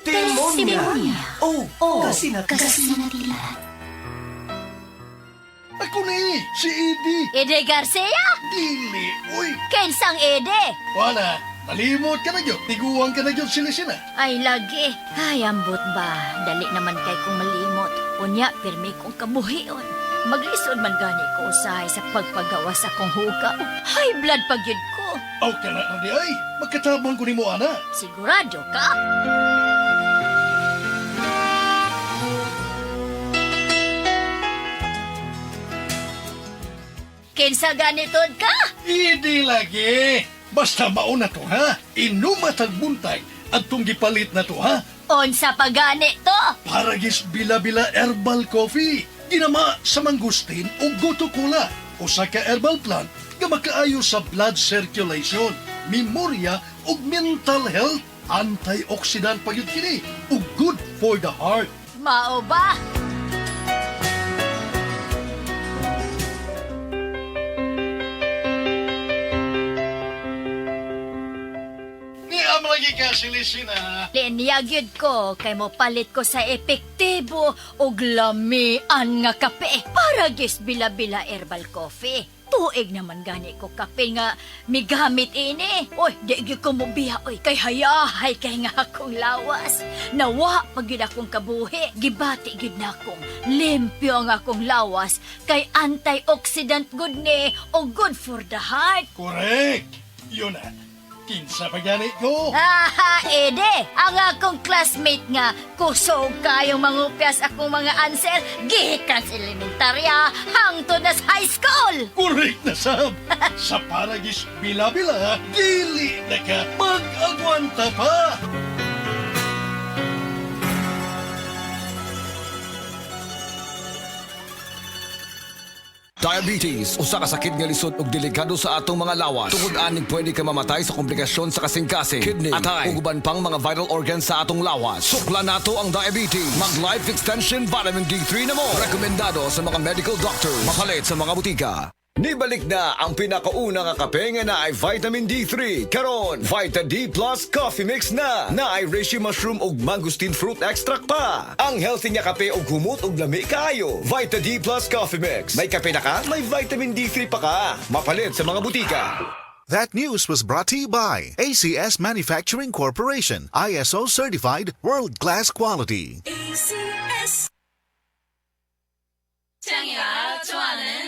Testimonya. Oh, Kasinatila. Ako ni, si Edie. Ede Garcia? Dili, uy. Kensang Ede? Wala, nalimot ka na yun. Tiguan ka na yun sila. Ay, lagi. Ay, ambot ba? Dali naman kay kong malimot. Unya, pirmi kong kabuhion. Maglisod man gani ko usahay sa pagpagawa sa kong hugaw. High blood pagyud ko. Aw ka na, Adi ay. Magkatabang ko ni mo, ana. Sigurado ka? Kinsa ganitod ka? Hindi lagi. Basta mauna to, ha? Inumatag buntay at tong gipalit na to, ha? Unsa pa gani to? Paragis bila-bila herbal coffee. Ginama sa mangustin o gotukula. Usa ka herbal plant nga makaayo sa blood circulation, memorya ug mental health. Antioxidant pa yun kini ug good for the heart. Mao ba? Ni am lagi ka silisina. Linyagyod ko kay mo palit ko sa epektibo ug lamian nga kape para gis bila-bila herbal coffee. Tuig naman gani ko kape nga migamit ini. Oy, di gyud ko mobiya oy kay hayahay kay nga akong lawas. Nawa pag gyud akong kabuhi, gibati gyud na akong limpyo ang akong lawas kay antioxidant good ni o good for the heart. Correct. Yun na. Kinsa pa gani ko? Haha, Ede! Ang akong classmate nga, kusog kayong mangupyas akong mga answer, gihikan sa elementarya, hangtod na sa high school! Correct na, Sab. Sa paragis bila-bila, dili na ka mag-agwanta pa. Diabetes, usa ka sakit nga lisod ug delikado sa atong mga lawas. Tungod aning pwede ka mamatay sa komplikasyon sa kasing-kasing, kidney, atay, ug uban pang mga vital organs sa atong lawas. Sukla nato ang diabetes. Mag Life Extension Vitamin D3 na mo. Rekomendado sa mga medical doctors. Mapalit sa mga butika. Nibalik na ang pinakauna nga kape nga na ay vitamin D3. Karon, Vita D Plus Coffee Mix na ay reishi mushroom ug mangosteen fruit extract pa. Ang healthy nga kape ug humot ug lami kaayo. Vita D Plus Coffee Mix. May kape na ka, may vitamin D3 pa ka. Mapalit sa mga butika. That news was brought to you by ACS Manufacturing Corporation, ISO certified world-class quality. ACS. 장이가 좋아하는